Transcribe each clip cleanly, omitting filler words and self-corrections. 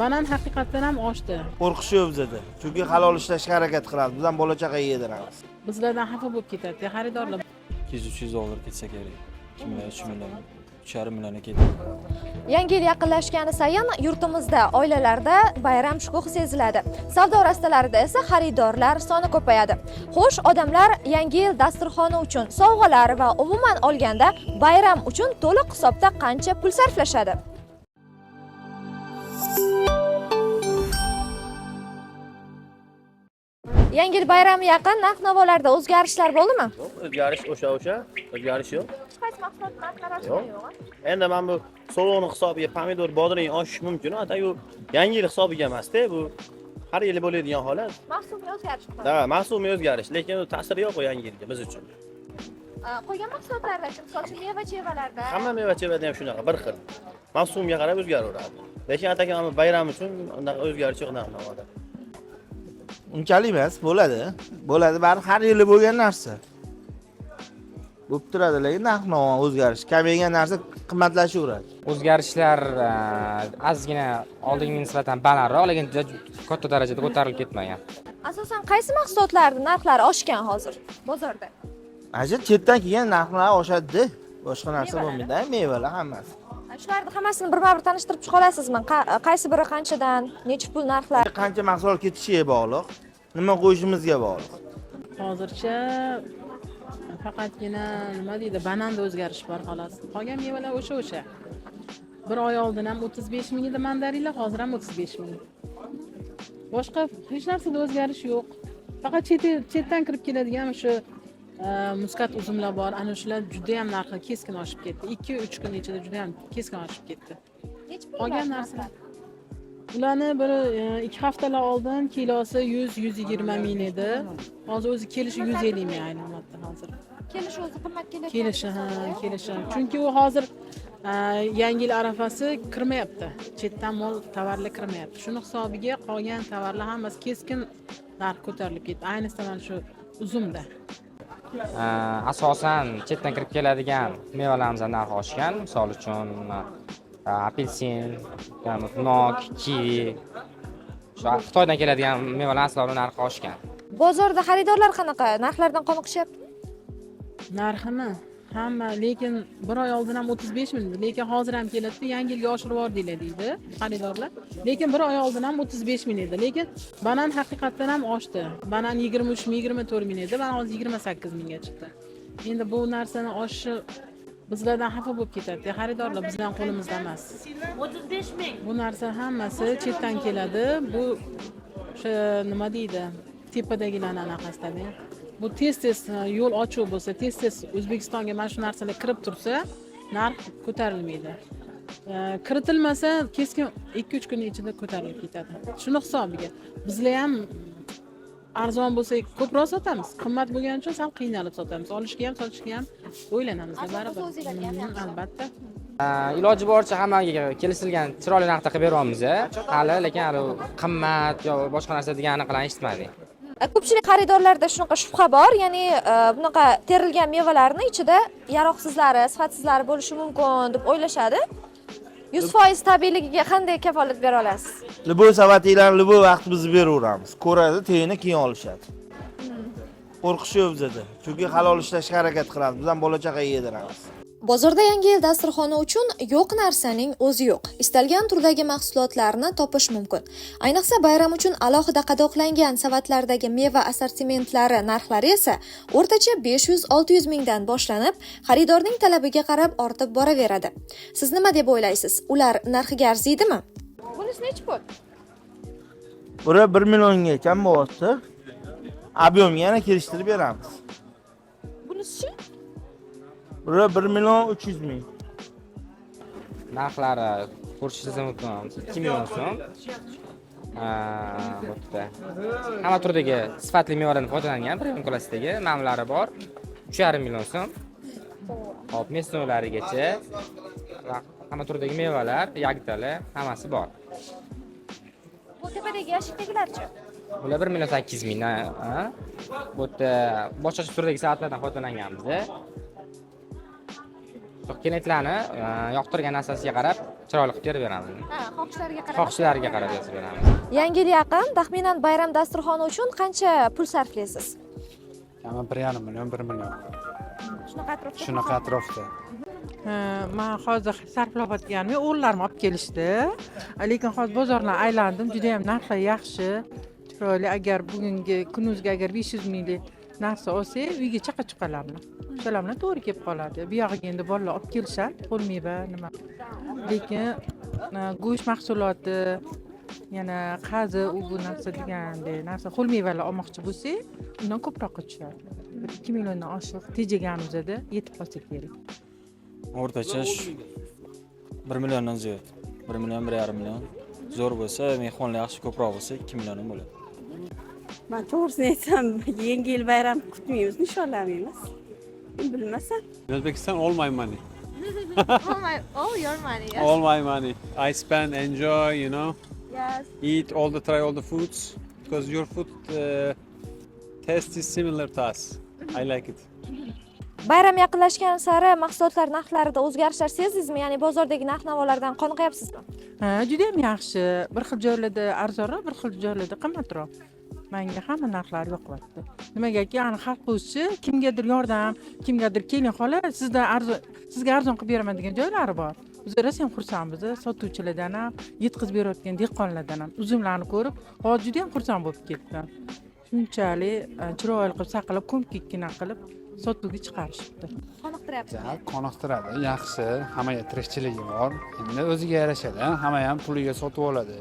Banan haqiqatdan ham oshdi. Qo'rqish yo'q bizda. Chunki halol ishlashga harakat qilamiz. Biz ham bola chaqaga yediramiz. Bizlardan xafa bo'lib ketadi xaridorlar. 200-300 dollar ketsa kerak. 2 million, 3 million, 3,5 million ketadi. Yangi yil yaqinlashgani sayin yurtimizda oilalarda bayram shukuhi seziladi. Savdo rastalarida esa xaridorlar soni ko'payadi. Xo'sh, odamlar yangi yil dasturxoni uchun, sovg'alar va umuman olganda bayram uchun to'liq hisobda qancha pul sarflashadi? Yangi yil bayrami yaqin, narx-navolarda o'zgarishlar bo'ldimi? O'zgarish o'sha, o'zgarish yo'q. Qaysi mahsulot narxlari Yo'q. Endi men bu so'lovni hisobiga pomidor, bodring oshishi mumkin, atayu yangi yil hisobiga emas-da, bu har yili bo'ladigan holat. Mahsulotga o'zgarish bor. Da, mavsumiy o'zgarish, lekin u ta'siri yo'q bu yangi yilga biz uchun. Qolgan mahsulotlarda, misol uchun meva-chevalarda Hamma meva-chevada ham shunaqa bir xil. Mavsumga qarab o'zgaraveradi. Lekin atakan bayram uchun unaqa o'zgarish yo'q narx-navoda. Unchalik emas, bo'ladi. Bo'ladi, baribir har yili bo'lgan narsa. Bo'lib turadi, lekin narx-navo o'zgarish, kamaygan narsa qimmatlashaveradi. O'zgarishlar ozgina oldingi nisbatan balandroq, lekin katta darajada ko'tarilib ketmagan. asosan qaysi mahsulotlarning narxlari oshgan hozir bozorda? Ajib chetdan kelgan narxlar oshadi. Boshqa narsa bo'lmaydi, mevalar hammasi. Shularni hammasini birma-bir tanishtirib chiqa olasizmi? Qaysi biri qanchadan, necha pul narxlar? Qancha mahsulot ketishiga bog'liq, nima qo'yishimizga bog'liq. Hozircha faqatgina nima deydi, bananda o'zgarish bor xolos. Qolgan mevalar o'sha. Bir oy oldin ham 35 ming edi mandarinlar, hozir ham 35 ming. Boshqa hech narsada o'zgarish yo'q. Faqat chetdan kirib keladigan o'sha muskat uzumlar bor. Ana shular juda ham narxi keskin oshib ketdi. 2-3 kun ichida juda ham keskin oshib ketdi. Necha pul? Qolgan narsalar ularni bir 2 haftalar oldin kilosi 100-120 ming edi. Hozir o'zi kelishi 150 ming aylanmoqda hozir. Kelish o'zi qimmat keladi. Kelishi. Chunki u hozir yangi yil arafasi kirmayapti. Chetdan mol tovarlar kirmayapti. Shuni hisobiga qolgan tovarlar hammasi keskin narx ko'tarilib ketdi. Ayniqsa mana shu uzumda. Asosan chetdan kirib keladigan mevalarimizning narxi oshgan. Misol uchun apelsin, nok, kivi. Shu Xitoydan keladigan mevalar aslovlari narxi oshgan. Bozorda xaridorlar qanaqa? Narxlardan qoniqishyapti? Narxini hamma, lekin bir oy oldin ham 35 ming edi, lekin hozir ham keladi, yangi yilga oshirib yubordinglar deydi xaridorlar. Lekin bir oy oldin ham 35 ming edi, lekin banan haqiqatdan ham oshdi. Banan 23 ming, 24 ming edi, banan hozir 28 mingga chiqdi. Endi bu narsani oshishi bizlardan xafa bo'lib ketadi xaridorlar, bizdan qo'limizda emas. 35 ming. Bu narsa hammasi chetdan keladi. Bu o'sha nima deydi, tepadagilarning anaqasidan. Bu tez yo'l ochiq bo'lsa, tez O'zbekistonga mana shu narsalar kirib tursa, narx ko'tarilmaydi. Kiritilmasa, keskin 2-3 kun ichida ko'tarilib ketadi. Shuni hisobiga bizlar ham arzon bo'lsa ko'proq sotamiz, qimmat bo'lgani uchun sal qiynalib sotamiz. Olishga ham, sotishga ham o'ylanamiz baribir. Albatta. Iloji boricha hammaga kelishilgan chiroyli narxda qilib beryapmiz. Hali lekin hali qimmat yo boshqa narsa deganini qilan eshitmadik. Ko'pchilik xaridorlarda shunaqa shubha bor, ya'ni bunaqa terilgan mevalarni ichida yaroqsizlari, sifatsizlari bo'lishi mumkin deb o'ylashadi. 100% tabiiyligiga qanday kafolat bera olasiz? Liboy savatinglarni liboy vaqt biz beraveramiz. Ko'radi, teyini keyin olishadi. Qo'rqish yo'q bizda. Chunki halol ishlashga harakat qilamiz. Biz ham bola chaqaga yediramiz. Bozorda yangi yil dasturxoni uchun yo'q narsaning o'zi yo'q. Istalgan turdagi mahsulotlarni topish mumkin. Ayniqsa bayram uchun alohida qadoqlangan savatlardagi meva assortimentlari narxlari esa o'rtacha 500-600 mingdan boshlanib, xaridorning talabiga qarab ortib boraveradi. Siz nima deb o'ylaysiz? Ular narxiga arziydimi? Bunisi necha pul? Bura 1 milliongacha bo'lyapti. Ob'yomga yana kelishtirib beramiz. Bunisi-chi? Bura 1 million 300 ming. Narxlari ko'rishingiz mumkin. 2 million so'm. Bo'pti. Hamma turdagi sifatli mevalardan foydalangan premium klassidagi namlari bor. 3,5 million so'm. Hop, mesnolarigacha hamma turdagi mevalar, yagdalar hammasi bor. Bu tepadagi yashikdagilarchi? Bular 1 million 800 mingdan, bu yerda boshqa turdagi saatlardan foydalanganmiz. Keraklarni yoqtirgan narsasiga qarab chiroyli qilib terib beramiz. Xohishlariga qarab. Xohishlariga qarab yasab beramiz. Yangi yil yaqin taxminan bayram dasturxoni uchun qancha pul sarflaysiz? Kami 1,5 million, 1 million. Shunaqa atrofda. Shunaqa atrofda. Men hozir sarflayotganim o'g'illarim olib kelishdi. Lekin hozir bozorni aylandim, juda ham narxlar yaxshi. Chiroyli, agar bugungi kunimizga agar 500 minglik narsa olsak, uyga chaqa-chuqalarni. O'shalar bilan to'g'ri kelib qoladi. Bu yog'iga endi bolalar olib kelishadi, qo'l meva nima. Lekin go'sht mahsuloti, yana qazi, u bu narsa degandek narsa, qo'l mevalar olmoqchi bo'lsak, undan ko'proqqa tushadi. 2 milliondan oshiq tejaganimizda yetib qolsa kerak. O'rtacha 1 milliondan ziyod. 1 million, 1,5 million. Zo'r bo'lsa, mehmonlar yaxshi ko'proq bo'lsa 2 million ham bo'ladi. Ben to'g'risini aytsam, yangi yil bayram kutmaymiz, nishonlamaymiz. Bilmasam. In Uzbekistan, all my money. All your money, yes. All my money. I spend, enjoy, you know, Yes. eat all the, try all the foods because your food taste is similar to us. I like it. Bayram yaqinlashgan sari mahsulotlar narxlarida o'zgarishlar sezdingizmi? Ya'ni bozordagi narx-navolardan qoniqyapsizmi? Juda ham yaxshi. Bir xil joylarda arzonroq, bir xil joylarda qimmatroq. Menga hamma narxlar yoqyapti. Nimagaki, ya'ni xalq o'zichi kimgadir yordam, kimgadir keling xola, sizga arzon qilib beraman degan joylari bor. Biz ham xursandmiz, sotuvchilardan ham, yetkazib berayotgan dehqonlardan ham uzumlarni ko'rib, hozir juda ham xursand bo'lib ketdim. Shunchalik chiroyli qilib saqlab, ko'mkikkina qilib sotuvga chiqarishibdi. Qoniqtiryapti. Qoniqtiradi, yaxshi, hammaga tirikchiligi bor. Endi o'ziga yarashadi, hamma ham puliga sotib oladi.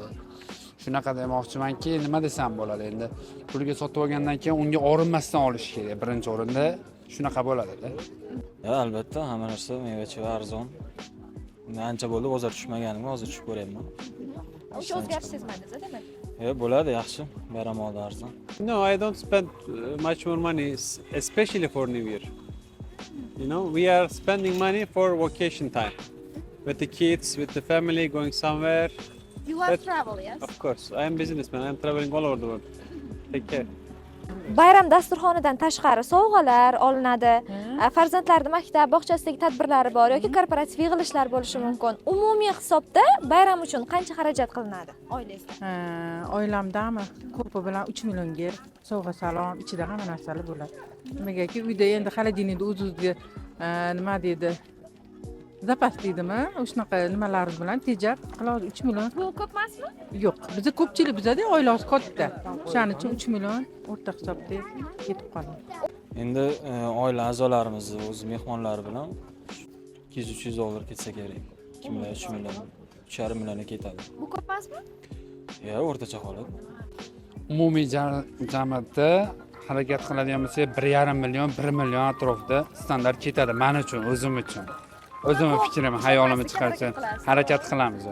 Shunaqa demoqchimanki, nima desam bo'ladi endi. Puliga sotib olgandan keyin unga orinmasdan olish kerak. Birinchi o'rinda shunaqa bo'ladi-da. Albatta, hamma narsa meva-cheva arzon. Ancha bo'ldi bozor tushmaganimga, hozir tushib ko'ryapman. O'sha o'zgarish sezmadingiz, demak. Bo'ladi, yaxshi. Bayram oldi arzon. No, I don't spend much more money, especially for New Year. You know, we are spending money for vacation time. With the kids, with the family, going somewhere. You love travel, yes? Of course, I am businessman. I am traveling all over the world. Take care. Bayram dasturxonidan tashqari sovg'alar olinadi. Farzandlarning maktab, bog'chasidagi tadbirlari bor yoki korporativ yig'ilishlar bo'lishi mumkin. Umumiy hisobda bayram uchun qancha xarajat qilinadi oilangizda? Oilamdami ko'pi bilan 3 millionga sovg'a salom, ichida hamma narsalar bo'ladi. Nimagaki, uyda endi xolodilnikda o'zingizga nima deydi? Zapas deydimi? O'shanaqa nimalarimiz bilan tejab qiladi 3 million. Bu ko'p emasmi? Yo'q, bizda ko'pchilik bizada oilamiz katta. O'shaning uchun 3 million o'rta hisobda yetib qoladi. Endi oila a'zolarimizni o'z mehmonlari bilan 200-300 dollar ketsa kerak. 2 million, 3 million, 3,5 million ketadi. Bu ko'p emasmi? O'rtacha holat. Umumiy jamiyatda harakat qiladigan bo'lsak 1,5 million, 1 million atrofida standart ketadi men uchun, o'zim uchun. O'zimning fikrim, hayolimni chiqarsa harakat qilamiz.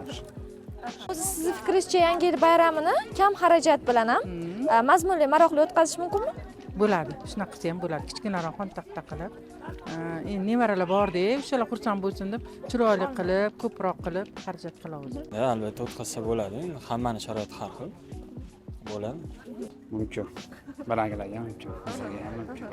O'zi sizni fikringizcha yangi yil bayramini kam xarajat bilan ham mazmunli, maroqli o'tkazish mumkinmi? Bo'ladi, shunaqa qilsa ham bo'ladi. Kichkinaroq xontaxta qilib, endi nevaralar bor-da, o'shalar xursand bo'lsin deb, chiroyli qilib, ko'proq qilib xarajat qilamiz. Albatta o'tkazsa bo'ladi. Hammani sharoiti har xil. Bo'ladi. Mumkin. Baranglarga mumkin, bizga ham mumkin.